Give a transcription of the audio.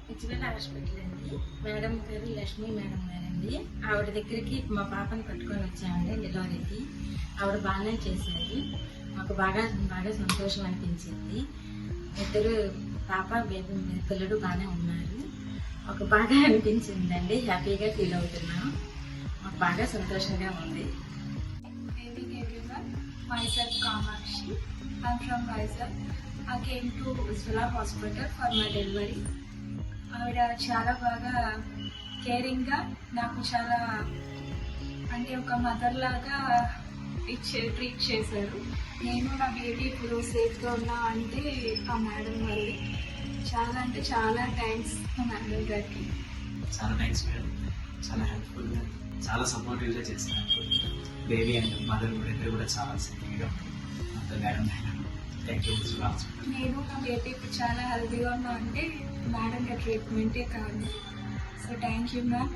HBL hospital అండి. Madam పేరు Lakshmi madam గారండి. ఆవిడ దగ్గరికి మా పాపను పట్టుకొని వచ్చామండి డెలివరీకి. ఆవిడ బాగానే చేశారు. మాకు బాగా బాగా సంతోషం అనిపించింది. ఇద్దరు పాప బేబీ పిల్లలు బాగానే ఉన్నారు. మాకు బాగా అనిపించిందండి. హ్యాపీగా ఫీల్ అవుతున్నాం. మాకు బాగా సంతోషంగా ఉంది. Myself Kamakshi. I'm from Vizag. I came to Uzvala Hospital for my delivery. ఆవిడ చాలా బాగా కేరింగ్గా నాకు చాలా అంటే ఒక మదర్ లాగా ట్రీట్ చేశారు. నేను నా బేబీ ఇప్పుడు సేఫ్గా ఉన్నా అంటే ఆ మేడం వల్లే. చాలా అంటే చాలా థ్యాంక్స్ ఆ మేడం గారికి. చాలా థ్యాంక్స్ మేడం. చాలా హెల్ప్ఫుల్గా చాలా సపోర్టివ్గా చేశారు. బేబీ అండ్ మదర్ కూడా ఇద్దరు కూడా చాలా సేఫ్గా అంత మేడం థ్యాంక్ యూ. నేను నా బేబీ ఇప్పుడు చాలా హెల్తీగా ఉన్నా అంటే మేడం గారి ట్రీట్మెంటే కాదు. So thank you ma'am.